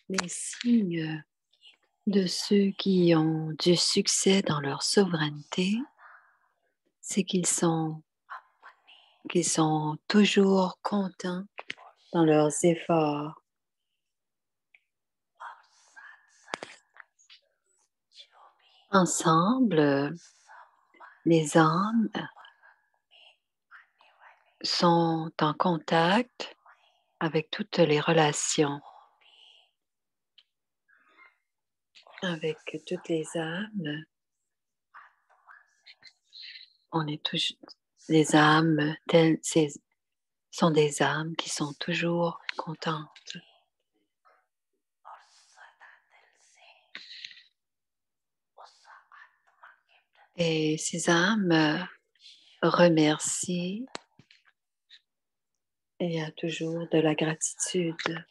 Les signes de ceux qui ont du succès dans leur souveraineté, c'est qu'ils sont toujours contents dans leurs efforts. Ensemble, les âmes sont en contact avec toutes les relations, avec toutes les âmes. On est toujours les âmes sont des âmes qui sont toujours contentes. Et ces âmes remercient. Il y a toujours de la gratitude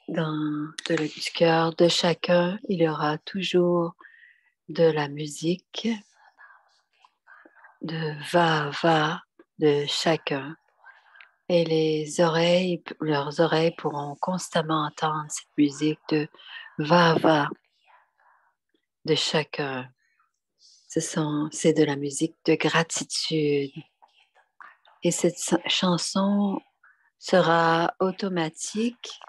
du cœur de chacun. Il y aura toujours de la musique, de va de chacun. Et leurs oreilles pourront constamment entendre cette musique de va de chacun. C'est de la musique de gratitude. Et cette chanson sera automatique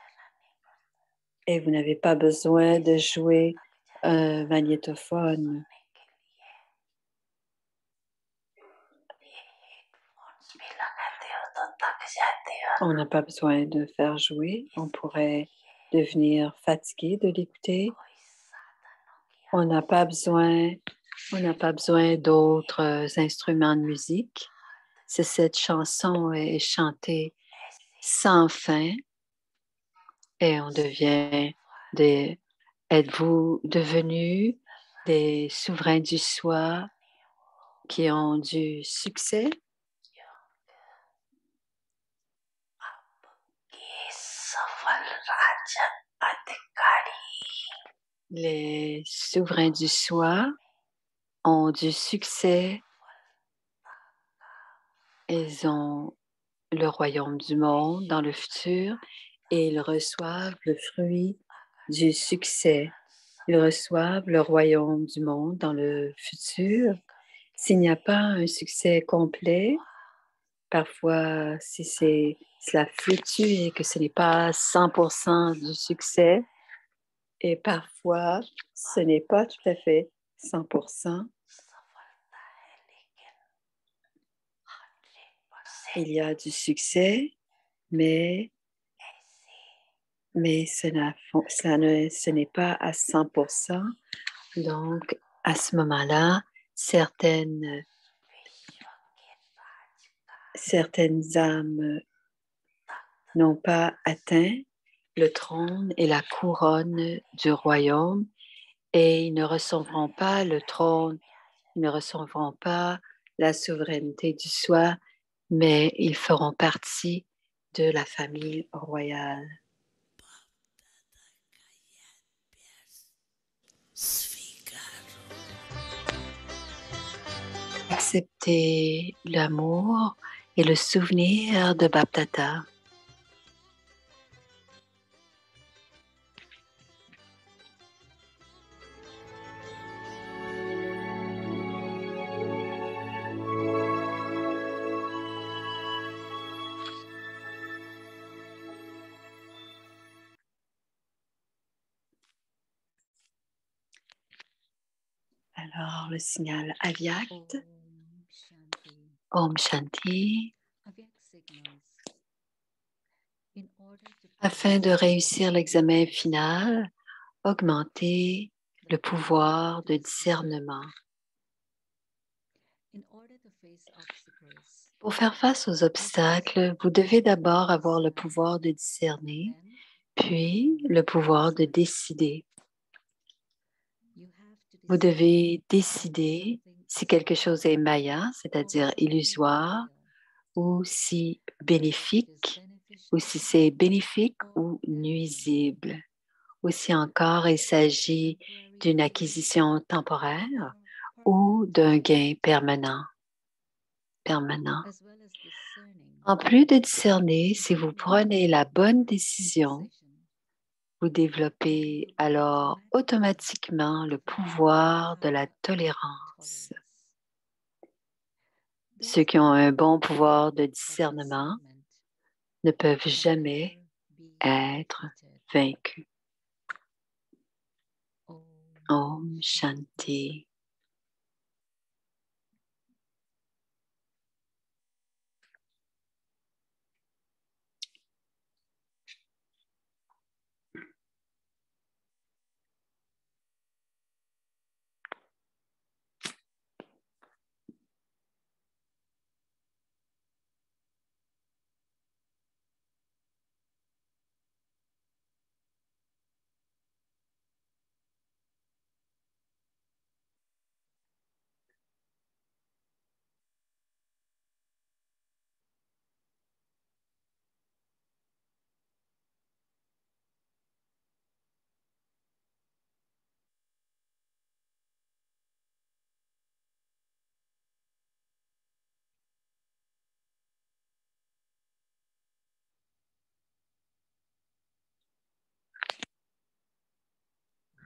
et vous n'avez pas besoin de jouer un magnétophone. On n'a pas besoin de faire jouer. On pourrait devenir fatigué de l'écouter. On n'a pas besoin d'autres instruments de musique. Cette chanson est chantée sans fin et on devient êtes-vous devenus des souverains du soi qui ont du succès? Les souverains du soi ont du succès. Ils ont le royaume du monde dans le futur et ils reçoivent le fruit du succès. Ils reçoivent le royaume du monde dans le futur. S'il n'y a pas un succès complet, parfois si cela fluctue et que ce n'est pas 100% du succès, et parfois ce n'est pas tout à fait 100%. Il y a du succès, mais ce n'est pas à 100%. Donc, à ce moment-là, certaines âmes n'ont pas atteint le trône et la couronne du royaume et ils ne recevront pas le trône, ils ne recevront pas la souveraineté du soi, mais ils feront partie de la famille royale. Acceptez l'amour et le souvenir de Bap Tata. Alors, le signal Avyakt, Om Shanti, afin de réussir l'examen final, augmentez le pouvoir de discernement. Pour faire face aux obstacles, vous devez d'abord avoir le pouvoir de discerner, puis le pouvoir de décider. Vous devez décider si quelque chose est maya, c'est-à-dire illusoire, ou si bénéfique, ou si c'est bénéfique ou nuisible, ou si encore il s'agit d'une acquisition temporaire ou d'un gain permanent. permanent. En plus de discerner, si vous prenez la bonne décision, vous développez alors automatiquement le pouvoir de la tolérance. Ceux qui ont un bon pouvoir de discernement ne peuvent jamais être vaincus. Om Shanti.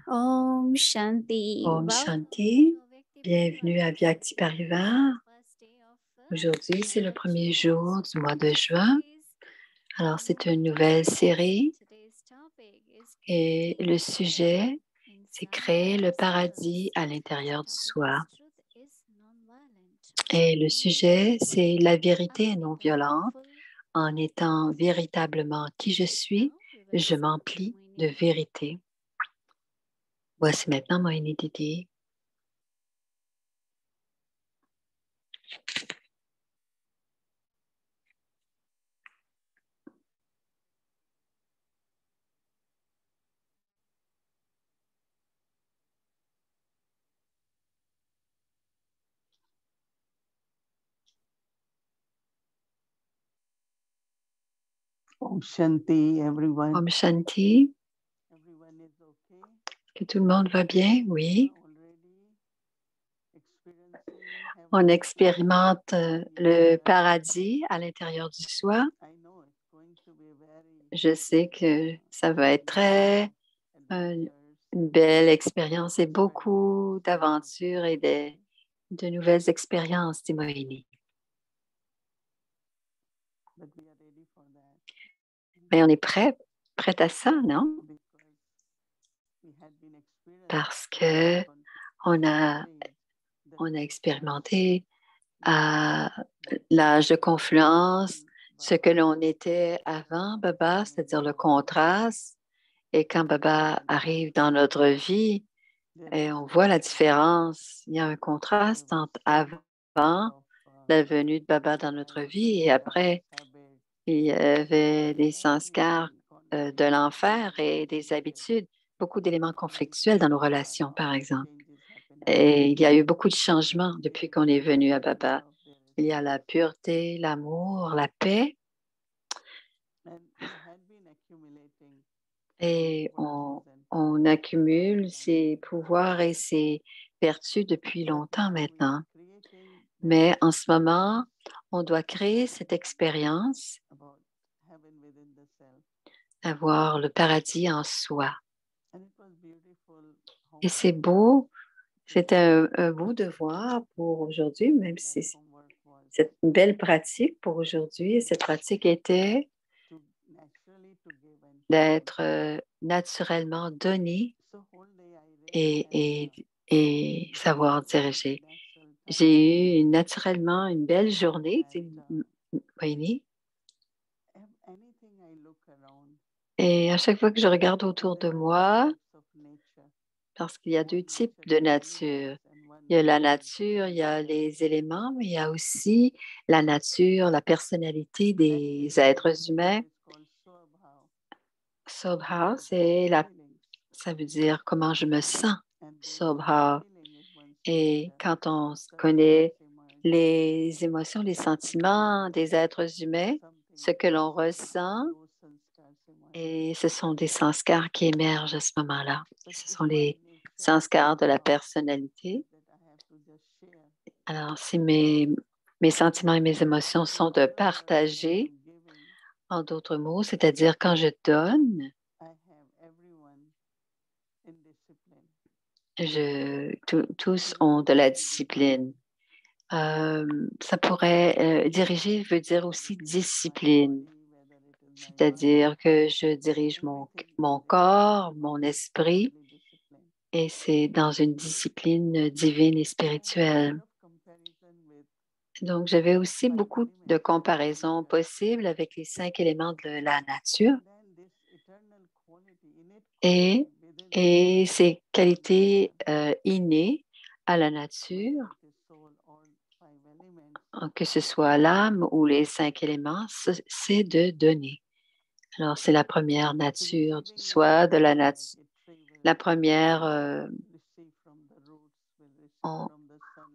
Om Shanti. Om Shanti. Bienvenue à Vyakti Parivar. Aujourd'hui, c'est le premier jour du mois de juin. Alors, c'est une nouvelle série et le sujet, c'est créer le paradis à l'intérieur du soi. Et le sujet, c'est la vérité non violente. En étant véritablement qui je suis, je m'emplis de vérité. Voici maintenant Moini Didi. Om Shanti, everyone. Om Shanti. Everyone is okay. Que tout le monde va bien? Oui. Already experiencing On heaven expérimente le paradis à l'intérieur du soi. I know it's going to be very Je sais que ça va être très une belle expérience et beaucoup d'aventures et de nouvelles expériences, dit Moini. but we are ready for that. Mais on est prêt à ça, non? Because we had been experiencing Parce que on a expérimenté à l'âge de confluence ce que l'on était avant Baba, c'est-à-dire le contraste. Et quand Baba arrive dans notre vie, et on voit la différence. Il y a un contraste entre avant la venue de Baba dans notre vie et après, il y avait des sanskars de l'enfer et des habitudes, beaucoup d'éléments conflictuels dans nos relations, par exemple. Et il y a eu beaucoup de changements depuis qu'on est venu à Baba. Il y a la pureté, l'amour, la paix. Et on accumule ces pouvoirs et ces vertus depuis longtemps maintenant. Mais en ce moment, on doit créer cette expérience d'avoir le paradis en soi. Et c'est beau, c'était un beau devoir pour aujourd'hui, même si c'est une belle pratique pour aujourd'hui. Cette pratique était d'être naturellement donné et savoir diriger. J'ai eu naturellement une belle journée, Winnie. Et à chaque fois que je regarde autour de moi, parce qu'il y a deux types de nature. Il y a la nature, il y a les éléments, mais il y a aussi la nature, la personnalité des êtres humains. Sobha, ça veut dire comment je me sens. Sobha. Et quand on connaît les émotions, les sentiments des êtres humains, ce que l'on ressent, et ce sont des sanskars qui émergent à ce moment-là. Ce sont les sanskars de la personnalité. Alors, c'est mes Mes sentiments et mes émotions sont de partager. En d'autres mots, c'est-à-dire quand je donne, tous ont de la discipline. Ça pourrait, diriger veut dire aussi discipline, c'est-à-dire que je dirige mon corps, mon esprit, et c'est dans une discipline divine et spirituelle. Donc, j'avais aussi beaucoup de comparaisons possibles avec les 5 éléments de la nature et, et ces qualités innées à la nature, que ce soit l'âme ou les 5 éléments, c'est de donner. Alors, c'est la première nature, soit de la nature. La première,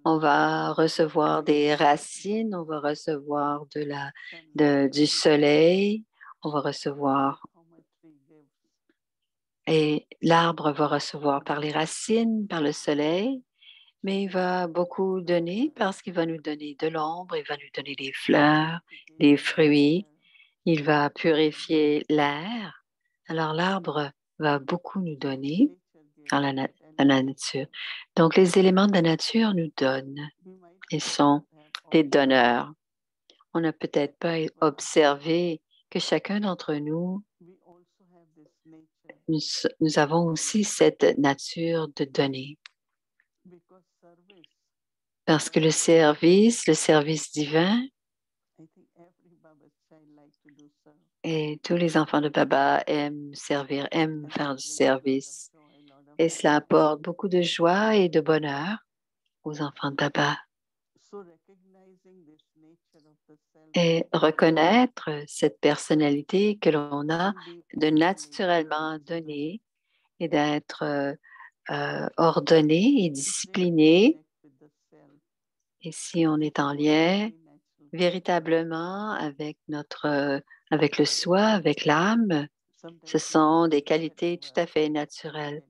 on va recevoir des racines, on va recevoir du soleil, on va recevoir, et l'arbre va recevoir par les racines, par le soleil, mais il va beaucoup donner parce qu'il va nous donner de l'ombre, il va nous donner des fleurs, des fruits, il va purifier l'air. Alors l'arbre va beaucoup nous donner dans la nature. Donc les éléments de la nature nous donnent. Ils sont des donneurs. On n'a peut-être pas observé que chacun d'entre nous, nous avons aussi cette nature de donner. Parce que le service divin, et tous les enfants de Baba aiment servir, aiment faire du service. Et cela apporte beaucoup de joie et de bonheur aux enfants de Baba. Et reconnaître cette personnalité que l'on a de naturellement donner et d'être ordonné et discipliné. Et si on est en lien véritablement avec avec le soi, avec l'âme, ce sont des qualités tout à fait naturelles.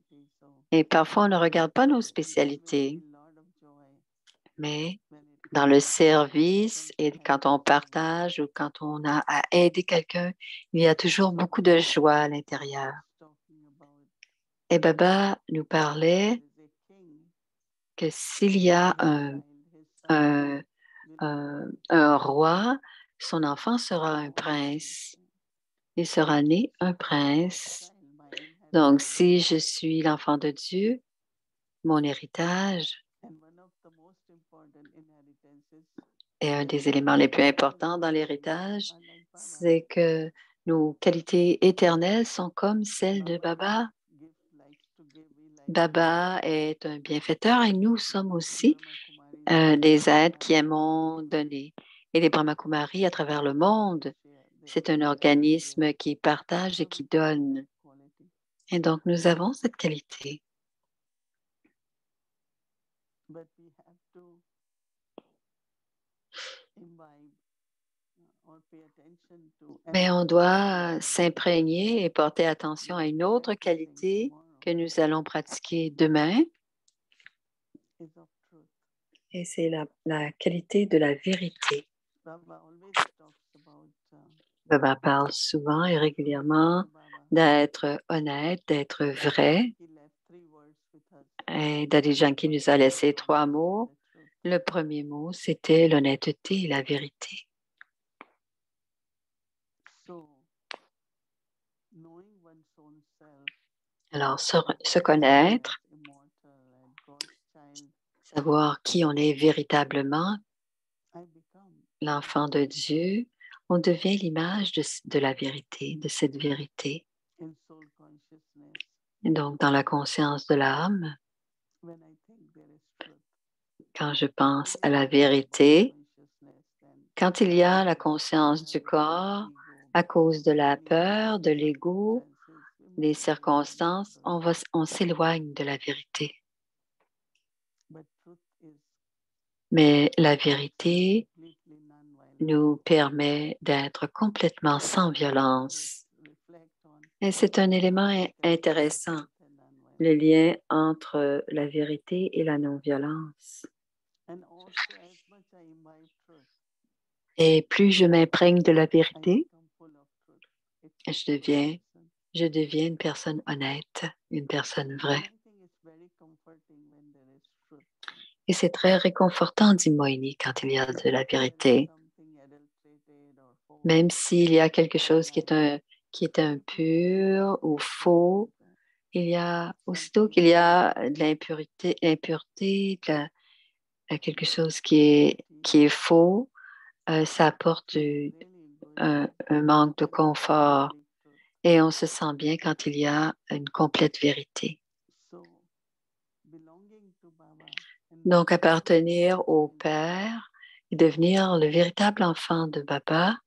Et parfois, on ne regarde pas nos spécialités, mais dans le service et quand on partage ou quand on a à aider quelqu'un, il y a toujours beaucoup de joie à l'intérieur. Et Baba nous parlait que s'il y a un roi, son enfant sera un prince. Il sera né un prince. Donc, si je suis l'enfant de Dieu, mon héritage est un des éléments les plus importants dans l'héritage, c'est que nos qualités éternelles sont comme celles de Baba. Baba est un bienfaiteur et nous sommes aussi des êtres qui aimons donner. Et les Brahmakumaris à travers le monde, c'est un organisme qui partage et qui donne. Et donc, nous avons cette qualité. Mais on doit s'imprégner et porter attention à une autre qualité que nous allons pratiquer demain. Et c'est la qualité de la vérité. Baba parle souvent et régulièrement d'être honnête, d'être vrai. Et Daddy Yankee nous a laissé 3 mots. Le premier mot, c'était l'honnêteté et la vérité. Alors, se connaître, savoir qui on est véritablement, l'enfant de Dieu, on devient l'image de la vérité, de cette vérité. Et donc, dans la conscience de l'âme, quand je pense à la vérité, quand il y a la conscience du corps, à cause de la peur, de l'ego, des circonstances, on s'éloigne de la vérité. Mais la vérité nous permet d'être complètement sans violence. Et c'est un élément intéressant, le lien entre la vérité et la non-violence. Et plus je m'imprègne de la vérité, je deviens une personne honnête, une personne vraie. Et c'est très réconfortant, dit Moïni, quand il y a de la vérité. Même s'il y a quelque chose qui est impur ou faux, il y a, aussitôt qu'il y a de l'impureté, quelque chose qui est faux, ça apporte un manque de confort et on se sent bien quand il y a une complète vérité. Donc, appartenir au Père et devenir le véritable enfant de Baba,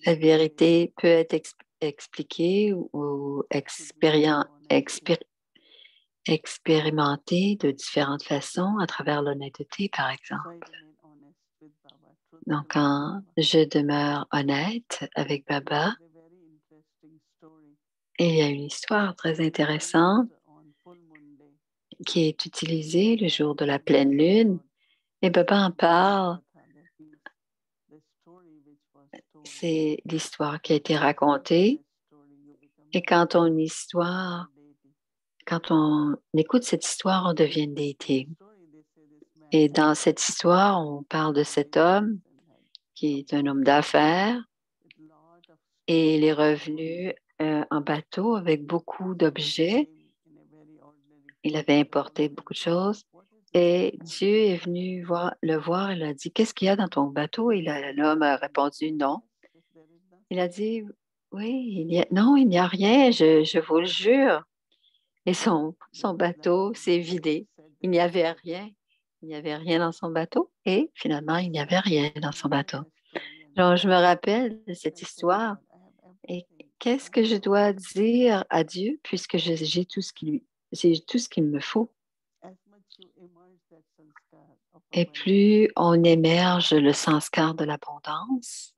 la vérité peut être expliquée ou expérimentée de différentes façons à travers l'honnêteté, par exemple. Donc, quand je demeure honnête avec Baba, il y a une histoire très intéressante qui est utilisée le jour de la pleine lune. Et Baba en parle. C'est l'histoire qui a été racontée. Et quand on écoute cette histoire, on devient une déité. Et dans cette histoire, on parle de cet homme qui est un homme d'affaires et il est revenu en bateau avec beaucoup d'objets. Il avait importé beaucoup de choses et Dieu est venu le voir. Il a dit, qu'est-ce qu'il y a dans ton bateau? Et l'homme a répondu non. Il a dit, oui, non, il n'y a rien, je vous le jure. Et son bateau s'est vidé. Il n'y avait rien. Il n'y avait rien dans son bateau et finalement, il n'y avait rien dans son bateau. Donc, je me rappelle de cette histoire et qu'est-ce que je dois dire à Dieu puisque j'ai tout ce qu'il me faut. Et plus on émerge le sanskar de l'abondance,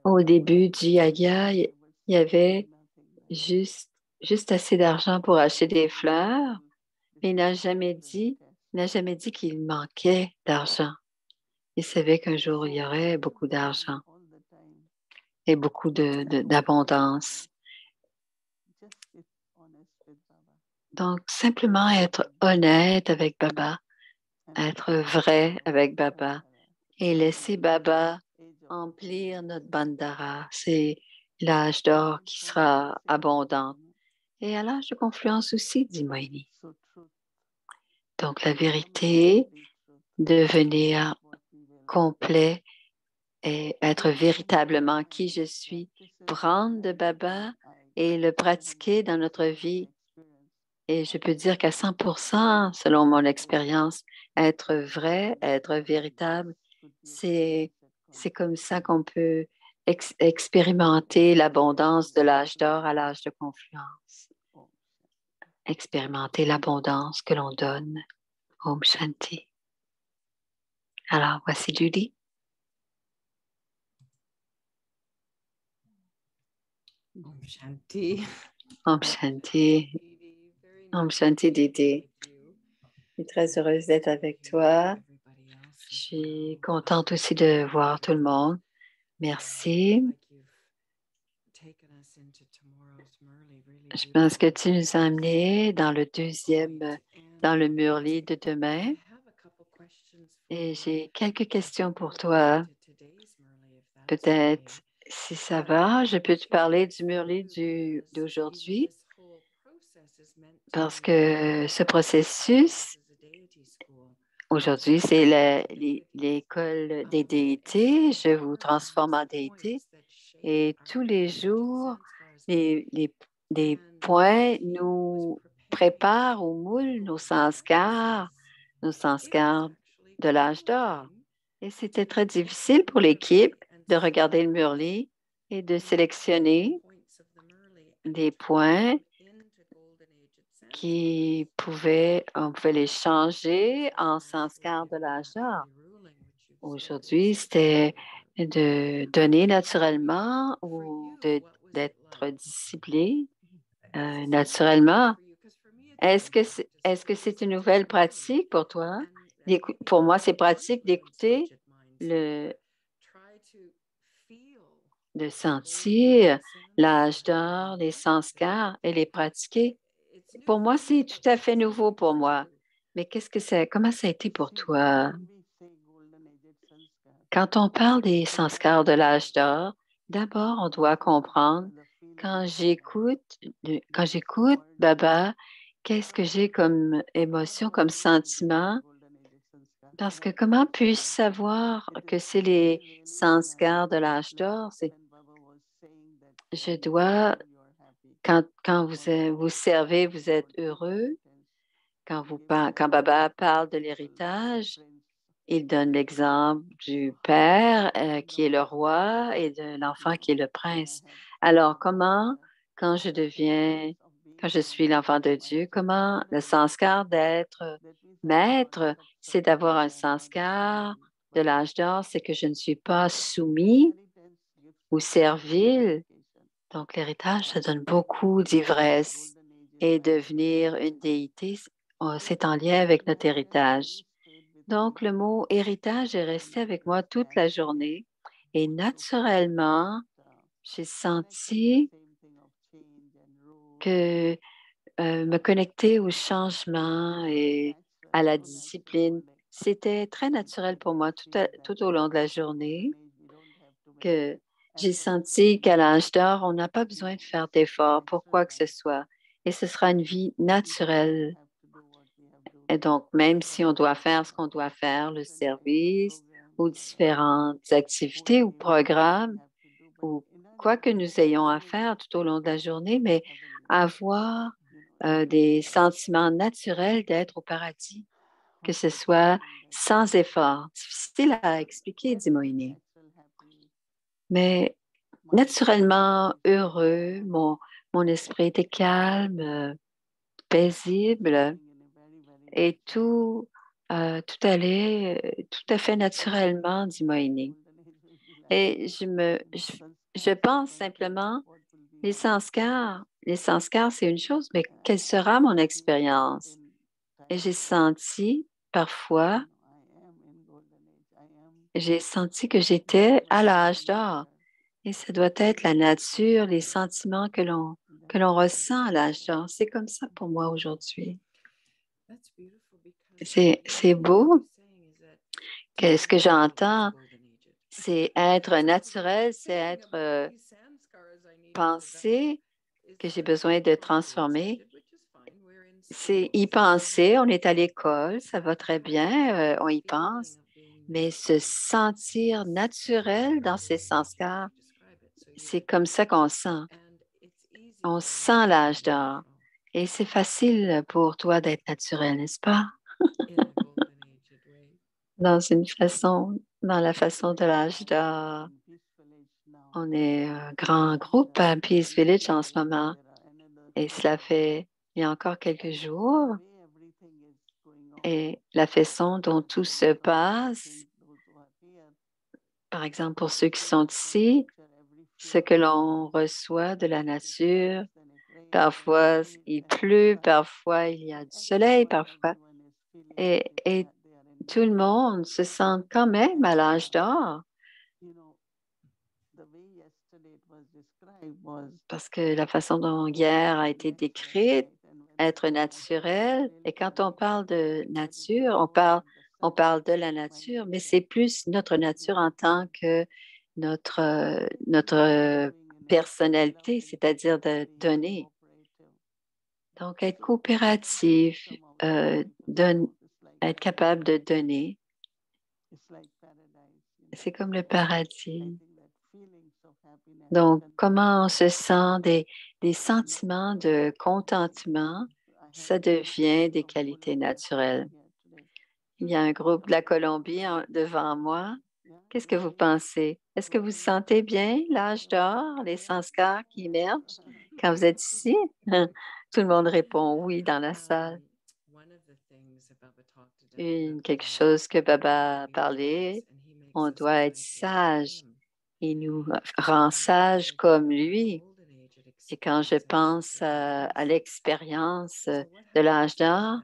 au début du yaga, il y avait juste assez d'argent pour acheter des fleurs, mais il n'a jamais dit qu'il manquait d'argent. Il savait qu'un jour, il y aurait beaucoup d'argent et beaucoup d'abondance. Donc, simplement être honnête avec Baba, être vrai avec Baba et laisser Baba emplir notre bandhara. C'est l'âge d'or qui sera abondant. Et à l'âge de confluence aussi, dit Moïni. Donc, la vérité, devenir complet et être véritablement qui je suis, prendre de Baba et le pratiquer dans notre vie. Et je peux dire qu'à 100%, selon mon expérience, être vrai, être véritable, c'est comme ça qu'on peut expérimenter l'abondance de l'âge d'or à l'âge de confluence. Expérimenter l'abondance que l'on donne. Om Shanti. Alors, voici Judy. Om Shanti. Om Shanti. Om Shanti, Didi. Je suis très heureuse d'être avec toi. Je suis contente aussi de voir tout le monde. Merci. Je pense que tu nous as amenés dans le Murli de demain. Et j'ai quelques questions pour toi. Peut-être, si ça va, je peux te parler du Murli d'aujourd'hui. Parce que ce processus, aujourd'hui, c'est l'école des déités. Je vous transforme en déité. Et tous les jours, les points nous préparent ou moulent nos sanskars de l'âge d'or. Et c'était très difficile pour l'équipe de regarder le Murli et de sélectionner des points on pouvait les changer en sanskar de l'âge d'or. Aujourd'hui, c'était de donner naturellement ou d'être discipliné naturellement. Est-ce que c'est une nouvelle pratique pour toi? Pour moi, c'est pratique d'écouter le, de sentir l'âge d'or, les sanskars et les pratiquer. Pour moi, c'est tout à fait nouveau pour moi. Mais comment ça a été pour toi? Quand on parle des sanskars de l'âge d'or, d'abord, on doit comprendre quand j'écoute Baba, qu'est-ce que j'ai comme émotion, comme sentiment? Parce que comment puis-je savoir que c'est les sanskars de l'âge d'or? Je dois, quand vous servez, vous êtes heureux. Quand Baba parle de l'héritage, il donne l'exemple du père qui est le roi et de l'enfant qui est le prince. Alors, quand quand je suis l'enfant de Dieu, comment le sanskar d'être maître, c'est d'avoir un sanskar de l'âge d'or, c'est que je ne suis pas soumis ou servile. Donc, l'héritage, ça donne beaucoup d'ivresse et devenir une déité, c'est en lien avec notre héritage. Donc, le mot héritage est resté avec moi toute la journée et naturellement, j'ai senti que me connecter au changement et à la discipline, c'était très naturel pour moi tout au long de la journée, que j'ai senti qu'à l'âge d'or, on n'a pas besoin de faire d'efforts pour quoi que ce soit et ce sera une vie naturelle. Et donc, même si on doit faire ce qu'on doit faire, le service ou différentes activités ou programmes ou quoi que nous ayons à faire tout au long de la journée, mais avoir des sentiments naturels d'être au paradis, que ce soit sans effort. Difficile à expliquer, dit Moïse. Mais naturellement heureux, mon esprit était calme, paisible et tout allait tout à fait naturellement, dit Moïse. Et je pense simplement, les sanskars, c'est une chose, mais quelle sera mon expérience? Et j'ai senti que j'étais à l'âge d'or. Et ça doit être la nature, les sentiments que l'on ressent à l'âge d'or. C'est comme ça pour moi aujourd'hui. C'est beau. Ce que j'entends, c'est être naturel, c'est être pensé que j'ai besoin de transformer. C'est y penser, on est à l'école, ça va très bien, on y pense, mais se sentir naturel dans ses sanskars, c'est comme ça qu'on sent. On sent l'âge d'or. Et c'est facile pour toi d'être naturel, n'est-ce pas? Dans la façon de l'âge d'or. On est un grand groupe à Peace Village en ce moment. Et il y a encore quelques jours. Et la façon dont tout se passe, par exemple, pour ceux qui sont ici, ce que l'on reçoit de la nature, parfois il pleut, parfois il y a du soleil, parfois. Et tout le monde se sent quand même à l'âge d'or. Parce que la façon dont hier a été décrite, être naturel, et quand on parle de nature, on parle de la nature, mais c'est plus notre nature en tant que notre personnalité, c'est-à-dire de donner. Donc, être coopératif, être capable de donner, c'est comme le paradis. Donc, comment on se sent des sentiments de contentement, ça devient des qualités naturelles. Il y a un groupe de la Colombie devant moi. Qu'est-ce que vous pensez? Est-ce que vous sentez bien l'âge d'or, les sanskars qui émergent quand vous êtes ici? Tout le monde répond oui dans la salle. Quelque chose que Baba a parlé, on doit être sage. Il nous rend sages comme lui. Et quand je pense à l'expérience de l'âge d'or,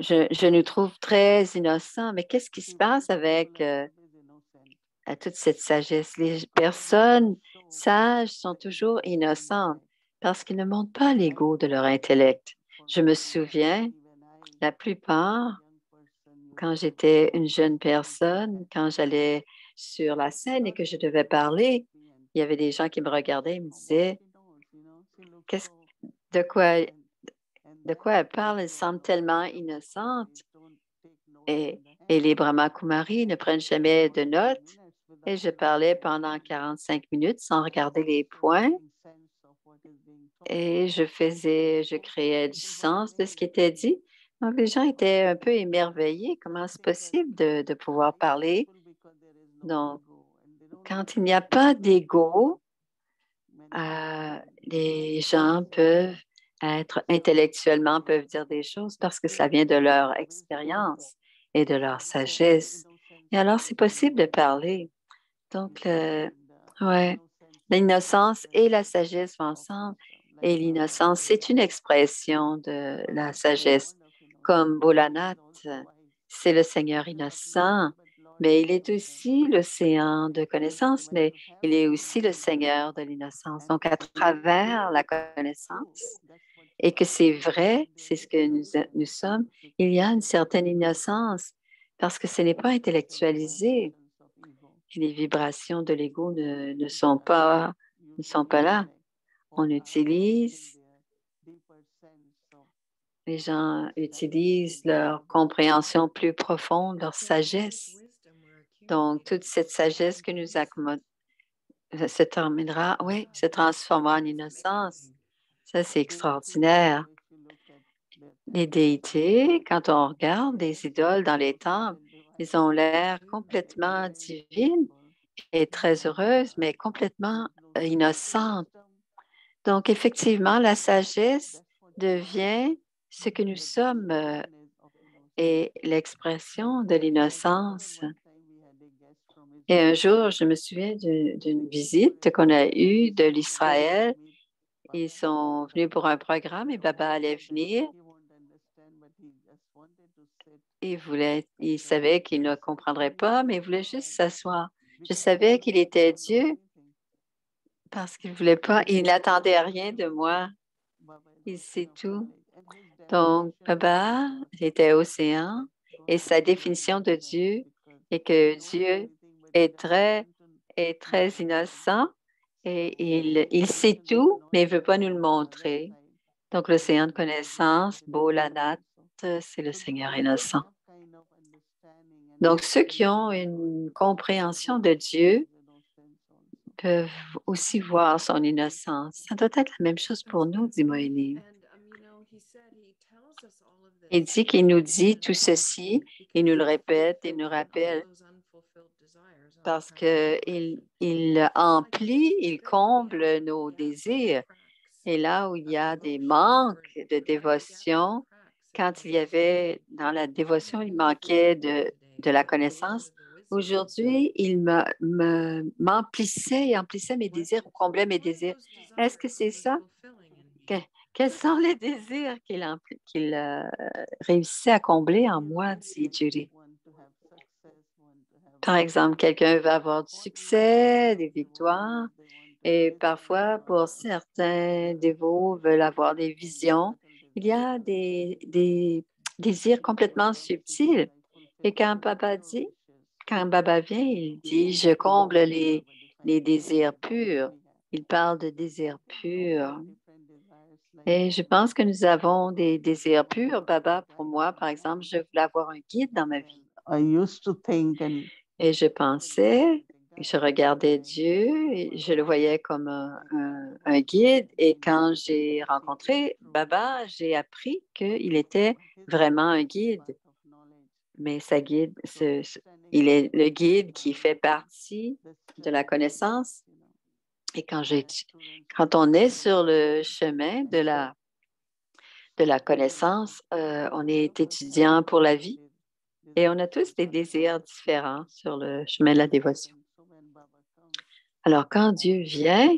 je nous trouve très innocents. Mais qu'est-ce qui se passe avec toute cette sagesse? Les personnes sages sont toujours innocentes parce qu'ils ne montrent pas l'ego de leur intellect. Je me souviens, la plupart, quand j'étais une jeune personne, quand j'allais sur la scène et que je devais parler, il y avait des gens qui me regardaient et me disaient, Qu'est-ce, de quoi, de quoi elle parle? Elle semble tellement innocente. Et, et les Brahma Kumaris ne prennent jamais de notes. Et je parlais pendant 45 minutes sans regarder les points. Et je créais du sens de ce qui était dit. Donc, les gens étaient un peu émerveillés. Comment c'est possible de pouvoir parler? Donc, quand il n'y a pas d'ego, les gens peuvent être intellectuellement, peuvent dire des choses parce que ça vient de leur expérience et de leur sagesse. Et alors, c'est possible de parler. Donc, ouais, l'innocence et la sagesse vont ensemble. Et l'innocence, c'est une expression de la sagesse. Comme Bolanath, c'est le Seigneur innocent, mais il est aussi l'océan de connaissance, mais il est aussi le Seigneur de l'innocence. Donc, à travers la connaissance, et que c'est vrai, c'est ce que nous sommes, il y a une certaine innocence parce que ce n'est pas intellectualisé. Les vibrations de l'ego ne sont pas là. On utilise, les gens utilisent leur compréhension plus profonde, leur sagesse. Donc, toute cette sagesse que nous accommodons se terminera, oui, se transformera en innocence. Ça, c'est extraordinaire. Les déités, quand on regarde des idoles dans les temples, ils ont l'air complètement divines et très heureuses, mais complètement innocentes. Donc, effectivement, la sagesse devient ce que nous sommes et l'expression de l'innocence. Et un jour, je me souviens d'une visite qu'on a eue de l'Israël. Ils sont venus pour un programme et Baba allait venir. Il savait qu'il ne comprendrait pas, mais il voulait juste s'asseoir. Je savais qu'il était Dieu parce qu'il voulait pas, il n'attendait à rien de moi. Il sait tout. Donc, Baba était océan et sa définition de Dieu est que Dieu est très innocent et il sait tout, mais il ne veut pas nous le montrer. Donc, l'océan de connaissance, Bolanath, c'est le Seigneur innocent. Donc, ceux qui ont une compréhension de Dieu peuvent aussi voir son innocence. Ça doit être la même chose pour nous, dit Moïse. Il dit qu'il nous dit tout ceci, il nous le répète, il nous rappelle, parce qu'il emplit, il comble nos désirs. Et là où il y a des manques de dévotion, quand il y avait dans la dévotion, il manquait de la connaissance, aujourd'hui, il m'emplissait et emplissait mes désirs, ou comblait mes désirs. Est-ce que c'est ça? Quels sont les désirs qu'il réussissait à combler en moi, dit Judy? Par exemple, quelqu'un veut avoir du succès, des victoires, et parfois, pour certains dévots veulent avoir des visions. Il y a des désirs complètement subtils. Et quand Baba vient, il dit, je comble les désirs purs. Il parle de désirs purs. Et je pense que nous avons des désirs purs. Baba, pour moi, par exemple, je voulais avoir un guide dans ma vie. Et je pensais, je regardais Dieu, et je le voyais comme un guide. Et quand j'ai rencontré Baba, j'ai appris qu'il était vraiment un guide. Mais il est le guide qui fait partie de la connaissance. Et quand on est sur le chemin de la connaissance, on est étudiant pour la vie et on a tous des désirs différents sur le chemin de la dévotion. Alors, quand Dieu vient,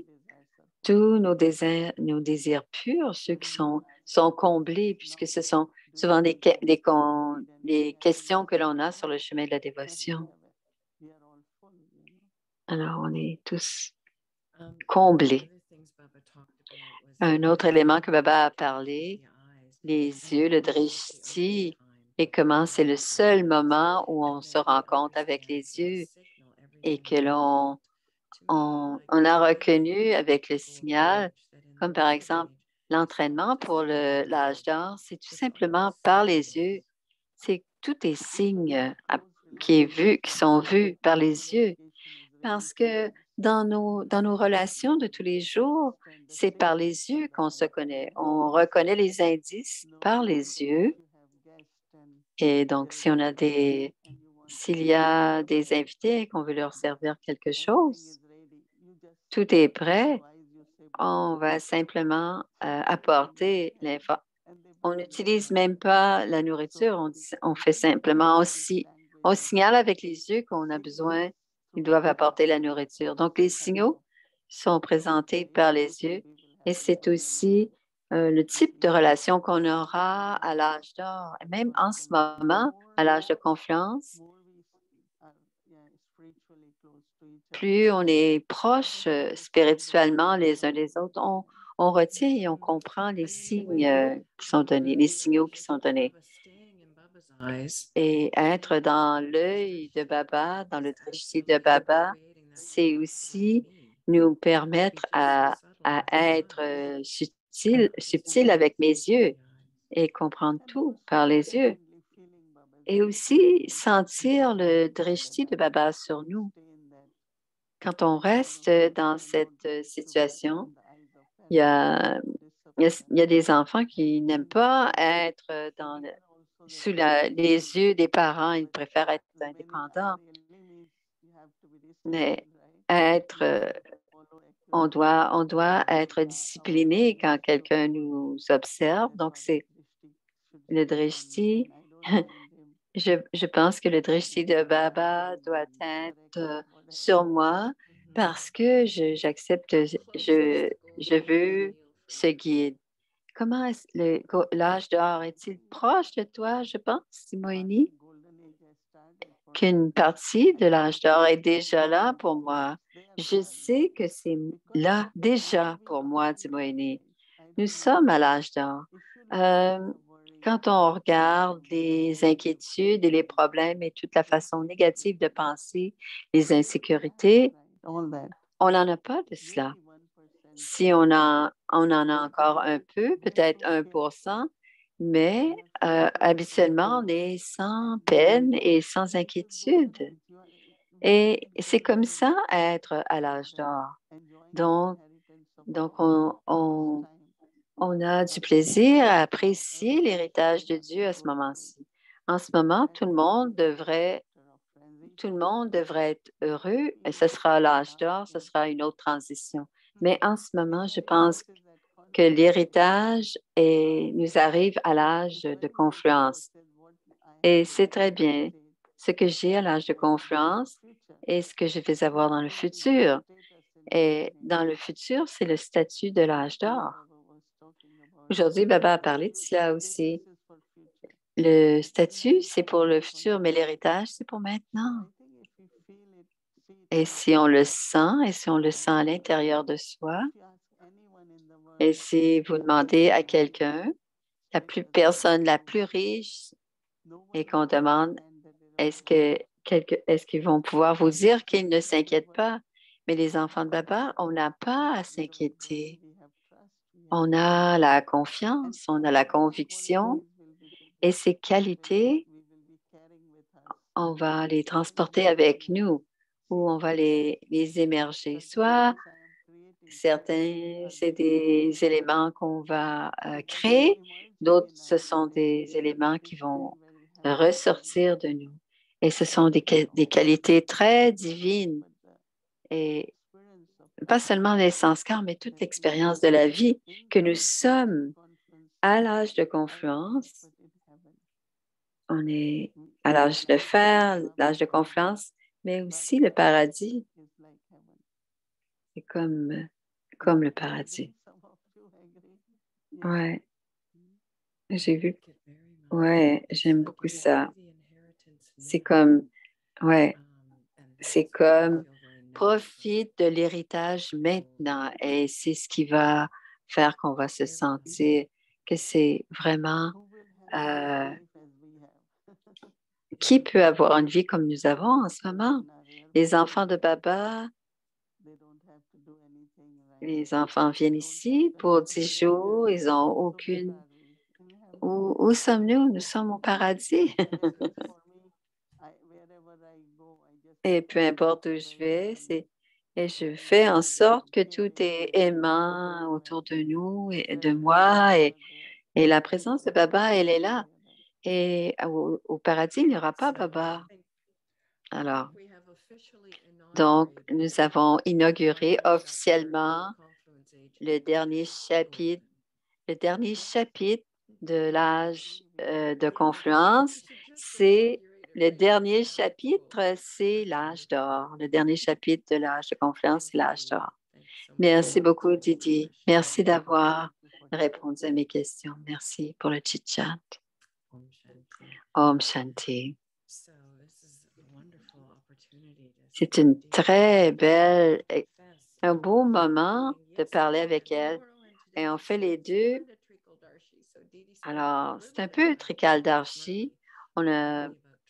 tous nos désirs purs, ceux qui sont comblés, puisque ce sont souvent des questions que l'on a sur le chemin de la dévotion. Alors, on est tous comblés. Un autre élément que Baba a parlé, les yeux, le drishti, et comment c'est le seul moment où on se rencontre avec les yeux et que on a reconnu avec le signal, comme par exemple l'entraînement pour l'âge d'or, c'est tout simplement par les yeux. C'est tout est signe qui sont vus par les yeux. Parce que dans nos relations de tous les jours, c'est par les yeux qu'on se connaît. On reconnaît les indices par les yeux. Et donc, s'il y a des invités et qu'on veut leur servir quelque chose, tout est prêt. On va simplement apporter l'information. On n'utilise même pas la nourriture. On fait simplement aussi, on signale avec les yeux qu'on a besoin. Ils doivent apporter la nourriture. Donc, les signaux sont présentés par les yeux et c'est aussi le type de relation qu'on aura à l'âge d'or. Même en ce moment, à l'âge de confiance, plus on est proche spirituellement les uns des autres, on retient et on comprend les signes qui sont donnés, les signaux qui sont donnés. Et être dans l'œil de Baba, dans le drishti de Baba, c'est aussi nous permettre à être subtil avec mes yeux et comprendre tout par les yeux. Et aussi sentir le drishti de Baba sur nous. Quand on reste dans cette situation, il y a, il y a des enfants qui n'aiment pas être sous les yeux des parents. Ils préfèrent être indépendants. Mais on doit être discipliné quand quelqu'un nous observe. Donc, c'est le drishti. Je pense que le drishti de Baba doit être sur moi parce que j'accepte, je veux ce guide. Comment est-ce l'âge d'or est-il proche de toi, je pense, Simoini? Qu'une partie de l'âge d'or est déjà là pour moi. Je sais que c'est là déjà pour moi, Simoini. Nous sommes à l'âge d'or. Euh, Quand on regarde les inquiétudes et les problèmes et toute la façon négative de penser, les insécurités, on n'en a pas de cela. Si on en a encore un peu, peut-être 1%, mais habituellement, on est sans peine et sans inquiétude. Et c'est comme ça être à l'âge d'or. Donc on a du plaisir à apprécier l'héritage de Dieu à ce moment-ci. En ce moment, tout le monde devrait être heureux et ce sera à l'âge d'or, ce sera une autre transition. Mais en ce moment, je pense que l'héritage nous arrive à l'âge de confluence. Et c'est très bien ce que j'ai à l'âge de confluence et ce que je vais avoir dans le futur. Et dans le futur, c'est le statut de l'âge d'or. Aujourd'hui, Baba a parlé de cela aussi. Le statut, c'est pour le futur, mais l'héritage, c'est pour maintenant. Et si on le sent, et si on le sent à l'intérieur de soi, et si vous demandez à quelqu'un, personne la plus riche, et qu'on demande est-ce qu'ils vont pouvoir vous dire qu'ils ne s'inquiètent pas? Mais les enfants de Baba, on n'a pas à s'inquiéter. On a la confiance, on a la conviction et ces qualités, on va les transporter avec nous ou on va les émerger. Soit certains, c'est des éléments qu'on va créer, d'autres, ce sont des éléments qui vont ressortir de nous. Et ce sont des qualités très divines et pas seulement l'essence car, mais toute l'expérience de la vie que nous sommes à l'âge de confluence. On est à l'âge de fer, l'âge de confluence, mais aussi le paradis. C'est comme le paradis. Ouais, j'ai vu. Ouais, j'aime beaucoup ça. C'est comme, ouais, c'est comme profite de l'héritage maintenant et c'est ce qui va faire qu'on va se sentir que c'est vraiment qui peut avoir une vie comme nous avons en ce moment? Les enfants de Baba, les enfants viennent ici pour 10 jours, ils n'ont aucune. Où sommes-nous? Nous sommes au paradis. Et peu importe où je vais, et je fais en sorte que tout est aimant autour de nous et de moi. Et la présence de Baba, elle est là. Et au paradis, il n'y aura pas Baba. Alors, donc, nous avons inauguré officiellement le dernier chapitre de l'âge de confluence. C'est le dernier chapitre, c'est l'âge d'or. Le dernier chapitre de l'âge de confluence, c'est l'âge d'or. Merci beaucoup, Didi. Merci d'avoir répondu à mes questions. Merci pour le chit-chat. Om Shanti. C'est une très belle, un beau moment de parler avec elle. Et on fait les deux. Alors, c'est un peu Trikaldarshi.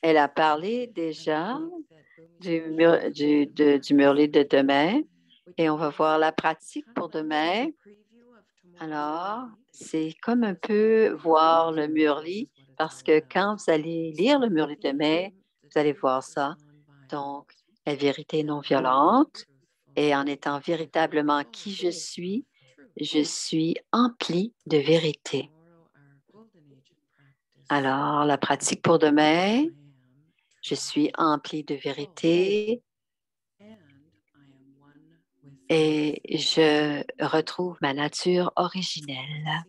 Elle a parlé déjà du Murli de demain et on va voir la pratique pour demain. Alors, c'est comme un peu voir le Murli parce que quand vous allez lire le Murli demain, vous allez voir ça. Donc, la vérité non violente et en étant véritablement qui je suis emplie de vérité. Alors, la pratique pour demain, je suis emplie de vérité et je retrouve ma nature originelle.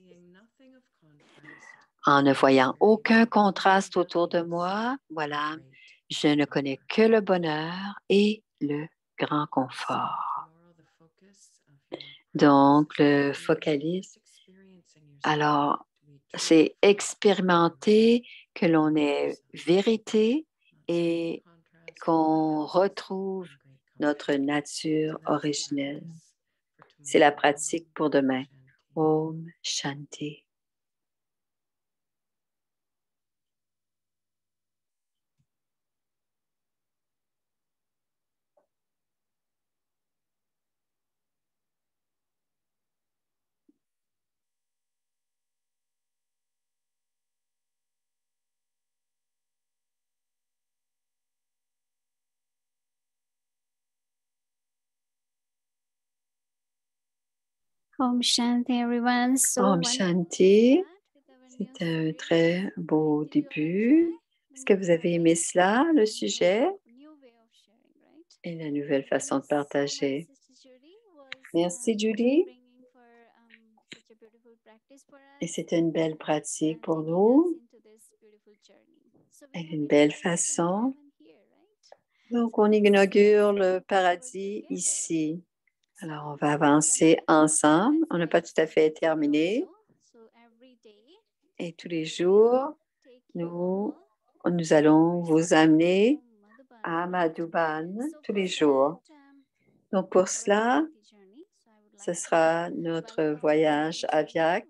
En ne voyant aucun contraste autour de moi, voilà, je ne connais que le bonheur et le grand confort. Donc, le focalisme, alors, c'est expérimenter que l'on est vérité et qu'on retrouve notre nature originelle. C'est la pratique pour demain. Om Shanti. Om Shanti, everyone. Om Shanti. C'est un très beau début. Est-ce que vous avez aimé cela, le sujet et la nouvelle façon de partager? Merci, Julie. Et c'est une belle pratique pour nous et une belle façon. Donc, on inaugure le paradis ici. Alors, on va avancer ensemble. On n'a pas tout à fait terminé. Et tous les jours, nous allons vous amener à Madhuban tous les jours. Donc, pour cela, ce sera notre voyage à Vyak.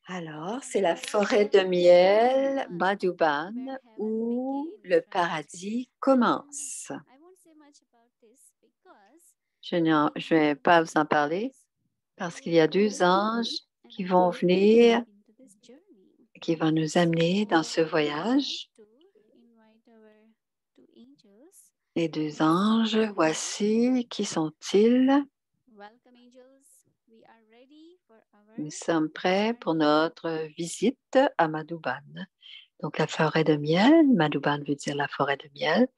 Alors, c'est la forêt de miel Madhuban où le paradis commence. Je ne vais pas vous en parler parce qu'il y a 2 anges qui vont venir, qui vont nous amener dans ce voyage. Les 2 anges, voici, qui sont-ils? Nous sommes prêts pour notre visite à Madhuban. Donc, la forêt de miel, Madhuban veut dire la forêt de miel.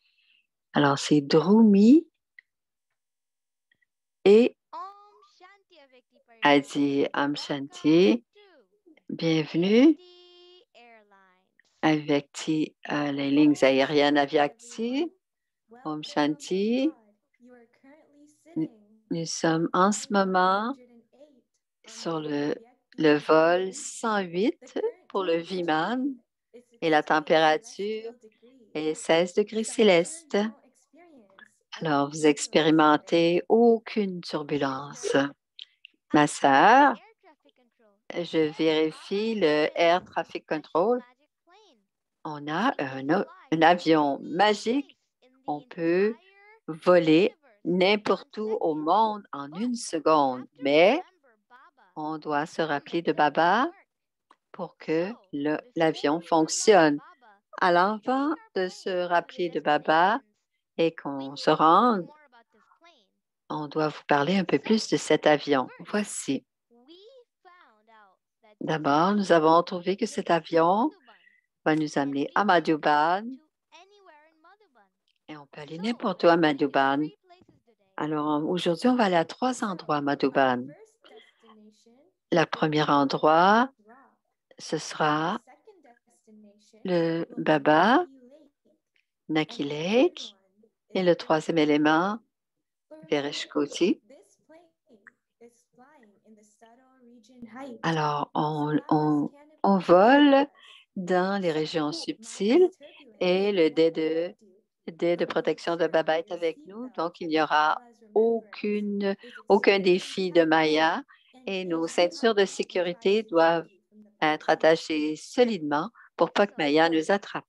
Alors, c'est Drumi et Adi Amshanti. Bienvenue avec les lignes aériennes Aviakti. Om Shanti. Nous sommes en ce moment sur le vol 108 pour le Viman et la température est 16 degrés Célsius. Alors, vous expérimentez aucune turbulence. Ma sœur, je vérifie le Air Traffic Control. On a un avion magique. On peut voler n'importe où au monde en 1 seconde, mais on doit se rappeler de Baba pour que l'avion fonctionne. Alors, avant de se rappeler de Baba et qu'on se rende, on doit vous parler un peu plus de cet avion. Voici. D'abord, nous avons trouvé que cet avion va nous amener à Madhuban et on peut aller n'importe où à Madhuban. Alors, aujourd'hui, on va aller à 3 endroits à Madhuban. Le premier endroit, ce sera le Baba, Naki Lake et le 3e élément, Vereshkoti. Alors, on vole dans les régions subtiles et le dé de protection de Baba est avec nous. Donc, il n'y aura aucun défi de Maya et nos ceintures de sécurité doivent être attachées solidement pour pas que Maya nous attrape.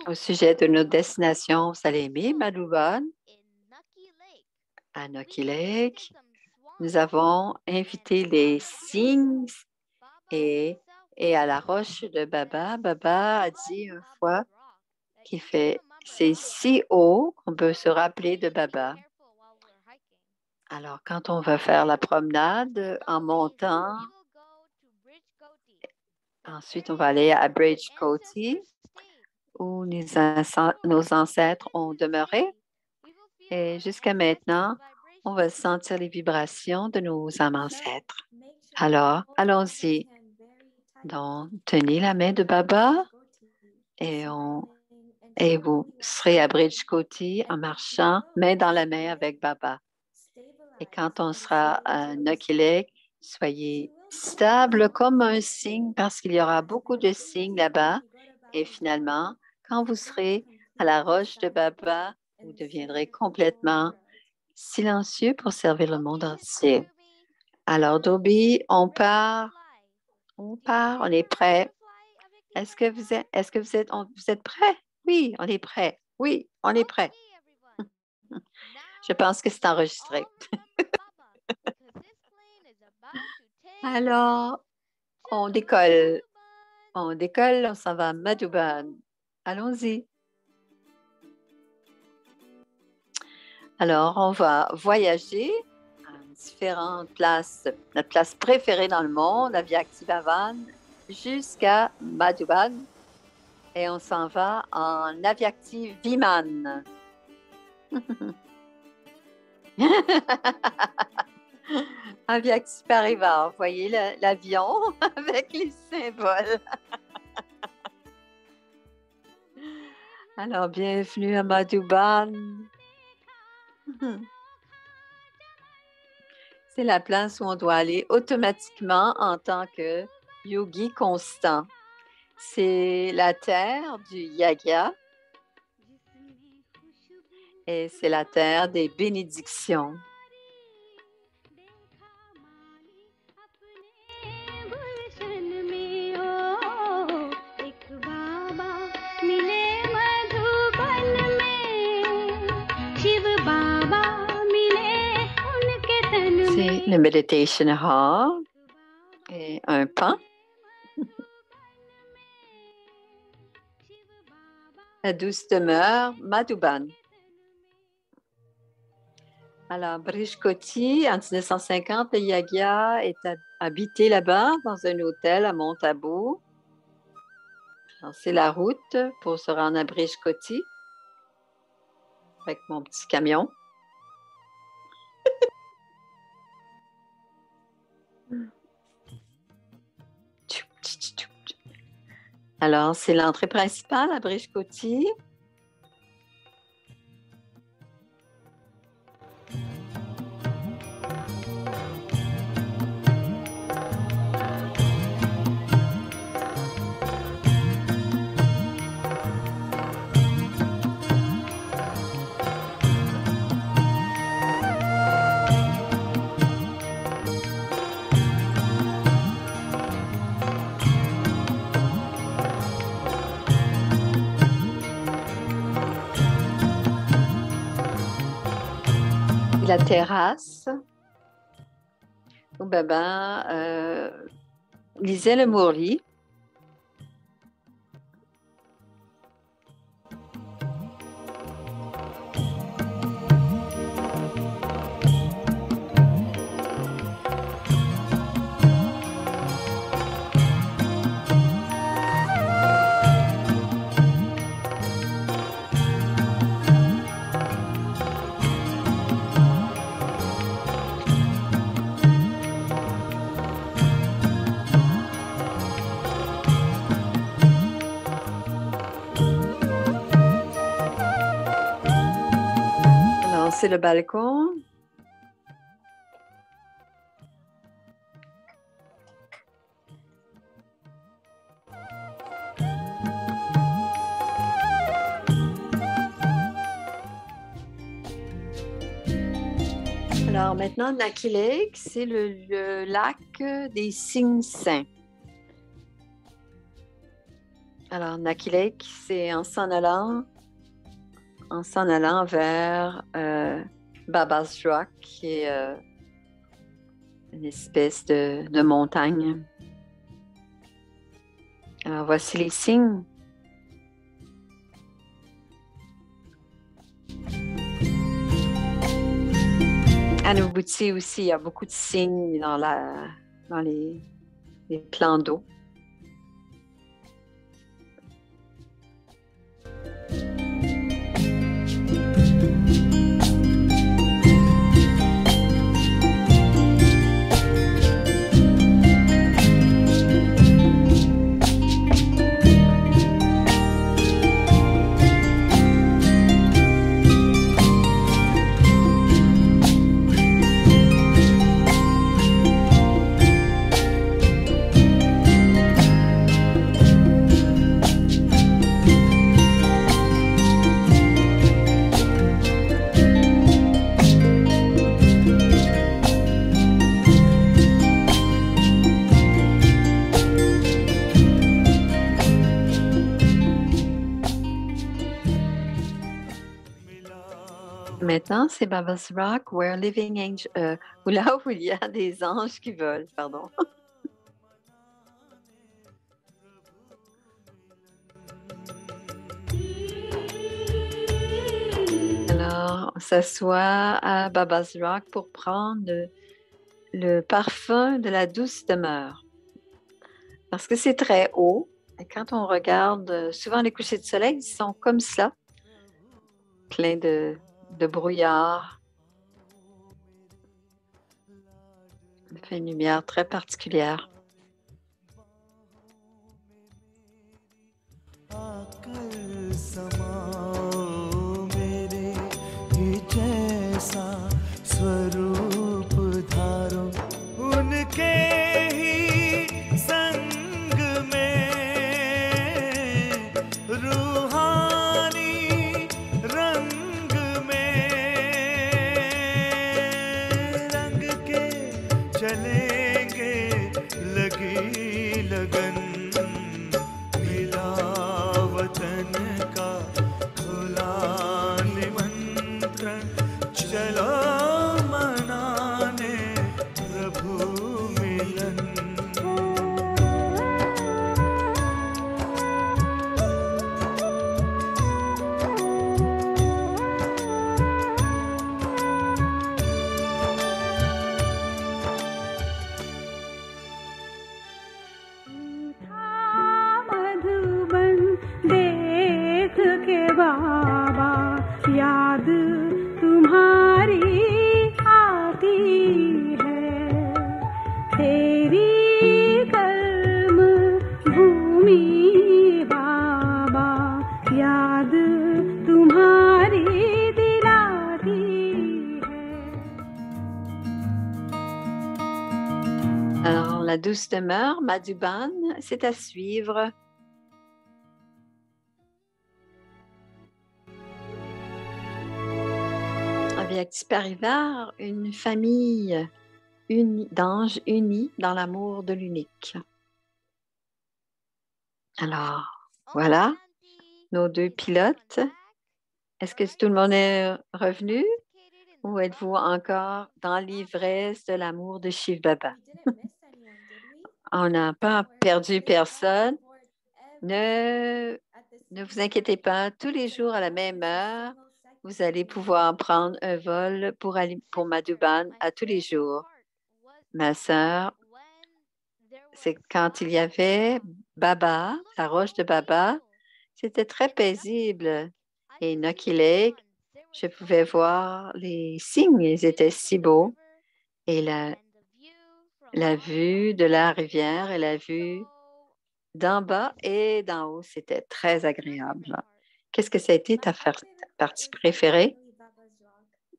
Au sujet de notre destination, vous allez aimer Madhuban, à Naki Lake. Nous avons invité les signes et à la roche de Baba. Baba a dit une fois c'est si haut qu'on peut se rappeler de Baba. Alors, quand on va faire la promenade en montant, ensuite, on va aller à Bridge Koti, où nos ancêtres ont demeuré. Et jusqu'à maintenant, on va sentir les vibrations de nos ancêtres. Alors, allons-y. Donc, tenez la main de Baba et vous serez à Bridge Koti en marchant main dans la main avec Baba. Et quand on sera à Naki Lake, soyez stable comme un cygne parce qu'il y aura beaucoup de cygnes là-bas. Et finalement, quand vous serez à la roche de Baba, vous deviendrez complètement silencieux pour servir le monde entier. Alors, Dobby, on part, on est prêt. Est-ce que vous êtes prêts? Oui, on est prêt. Oui, on est prêt. Je pense que c'est enregistré. Alors, on décolle. On s'en va à Madhuban. Allons-y. Alors, on va voyager à différentes places. Notre place préférée dans le monde, la Via Activavan, jusqu'à Madhuban. Et on s'en va en Aviactive Viman. Aviactive Parivar. Vous voyez l'avion avec les symboles. Alors, bienvenue à Madhuban. C'est la place où on doit aller automatiquement en tant que yogi constant. C'est la terre du Yagya et c'est la terre des bénédictions. C'est le Meditation Hall et un pan. La douce demeure, Madhuban. Alors, Bridge Koti, en 1950, le Yagya est habité là-bas dans un hôtel à Montabou. C'est la route pour se rendre à Bridge Koti avec mon petit camion. Alors, c'est l'entrée principale à Bridge Koti. la terrasse où Baba lisait le Murli. Alors, c'est le balcon. Alors maintenant, Naki Lake, c'est le lac des signes saints. Alors Naki Lake, c'est en s'en allant vers Baba's Rock, qui est une espèce de montagne. Alors voici les signes. À Nubhuti aussi, il y a beaucoup de signes dans les plans d'eau. Maintenant, c'est Baba's Rock, where living angel, là où il y a des anges qui volent, pardon. Alors, on s'assoit à Baba's Rock pour prendre le parfum de la douce demeure. Parce que c'est très haut. Et quand on regarde, souvent les couchers de soleil, ils sont comme ça, pleins de brouillard. Ça fait une lumière très particulière. Alors, la douce demeure, Madhuban, c'est à suivre. Avec Tiparivar, une famille d'anges unis dans l'amour de l'unique. Alors, voilà, nos deux pilotes. Est-ce que tout le monde est revenu? Ou êtes-vous encore dans l'ivresse de l'amour de Shiv Baba? On n'a pas perdu personne. Ne vous inquiétez pas, tous les jours à la même heure, vous allez pouvoir prendre un vol pour Madhuban à tous les jours. Ma sœur, c'est quand il y avait Baba, la roche de Baba, c'était très paisible. Et Nucky Lake, je pouvais voir les signes, ils étaient si beaux. Et la vue de la rivière et la vue d'en bas et d'en haut, c'était très agréable. Qu'est-ce que ça a été ta partie préférée?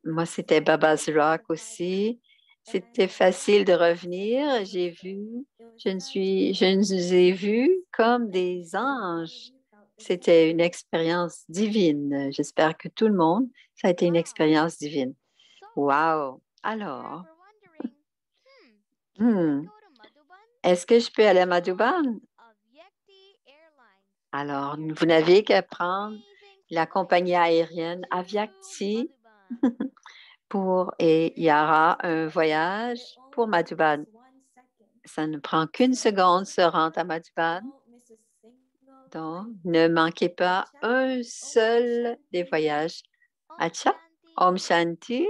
Moi, c'était Baba's Rock aussi. C'était facile de revenir. Je nous ai vus comme des anges. C'était une expérience divine. J'espère que tout le monde, ça a été une expérience divine. Wow! Alors, est-ce que je peux aller à Madhuban? Alors, vous n'avez qu'à prendre la compagnie aérienne Aviakti et il y aura un voyage pour Madhuban. Ça ne prend qu'une seconde se rendre à Madhuban. Donc, ne manquez pas un seul des voyages. Acha, Om Shanti.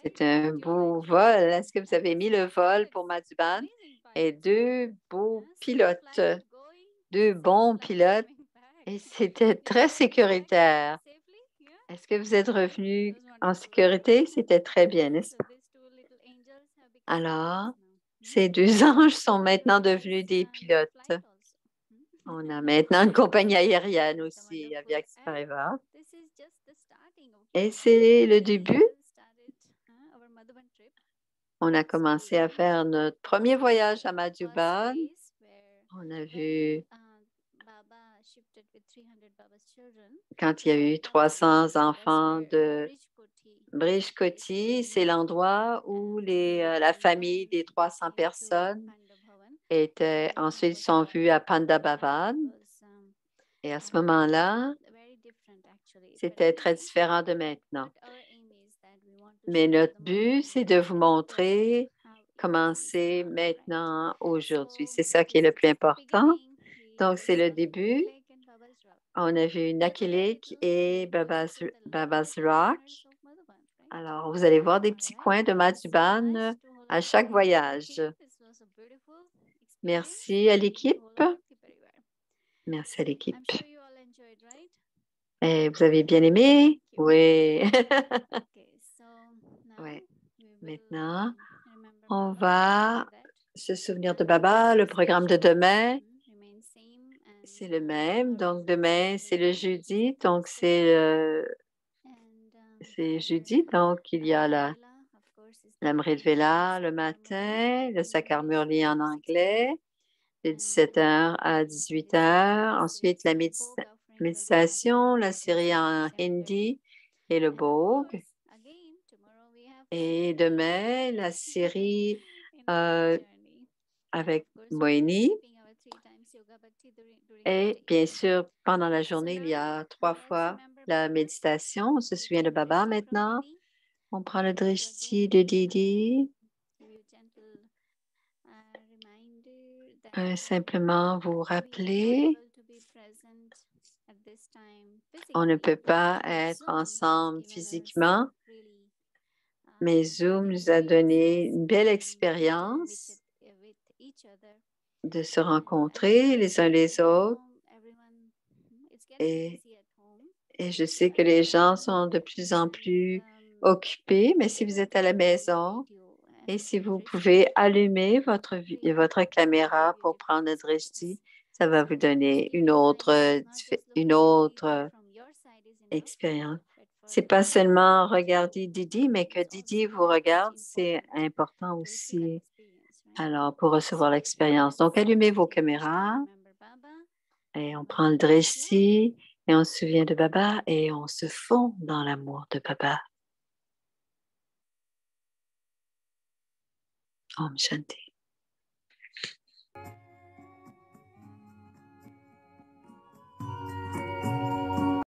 C'est un beau vol. Est-ce que vous avez mis le vol pour Madhuban? Et deux beaux pilotes, deux bons pilotes. Et c'était très sécuritaire. Est-ce que vous êtes revenu en sécurité? C'était très bien, n'est-ce pas? Alors, ces deux anges sont maintenant devenus des pilotes. On a maintenant une compagnie aérienne aussi, Aviakti Parivar. Et c'est le début. On a commencé à faire notre premier voyage à Madhuban. On a vu quand il y a eu 300 enfants de Brijkoti, c'est l'endroit où la famille des 300 personnes était. Ensuite, ils sont vus à Panda Bhavan. Et à ce moment-là, c'était très différent de maintenant. Mais notre but, c'est de vous montrer comment c'est maintenant, aujourd'hui. C'est ça qui est le plus important. Donc, c'est le début. On a vu Nucky Lake et Baba's Rock. Alors, vous allez voir des petits coins de Madhuban à chaque voyage. Merci à l'équipe. Merci à l'équipe. Et vous avez bien aimé? Oui. Oui. Maintenant, on va se souvenir de Baba. Le programme de demain, c'est le même. Donc, demain, c'est le jeudi. Donc, c'est jeudi. Donc, il y a l'Amrit Vela le matin, le Sakar Murli en anglais, de 17h à 18h. Ensuite, la méditation, la série en hindi et le Bhog. Et demain, la série avec Moini. Et bien sûr, pendant la journée, il y a 3 fois la méditation. On se souvient de Baba maintenant. On prend le drishti de Didi. Simplement vous rappeler, on ne peut pas être ensemble physiquement, mais Zoom nous a donné une belle expérience de se rencontrer les uns les autres. Et je sais que les gens sont de plus en plus occupés, mais si vous êtes à la maison et si vous pouvez allumer votre caméra pour prendre le drishti, ça va vous donner une autre expérience. C'est pas seulement regarder Didi, mais que Didi vous regarde, c'est important aussi. Alors, pour recevoir l'expérience. Donc, allumez vos caméras et on prend le drishti et on se souvient de Baba et on se fond dans l'amour de Baba. Om Shanti.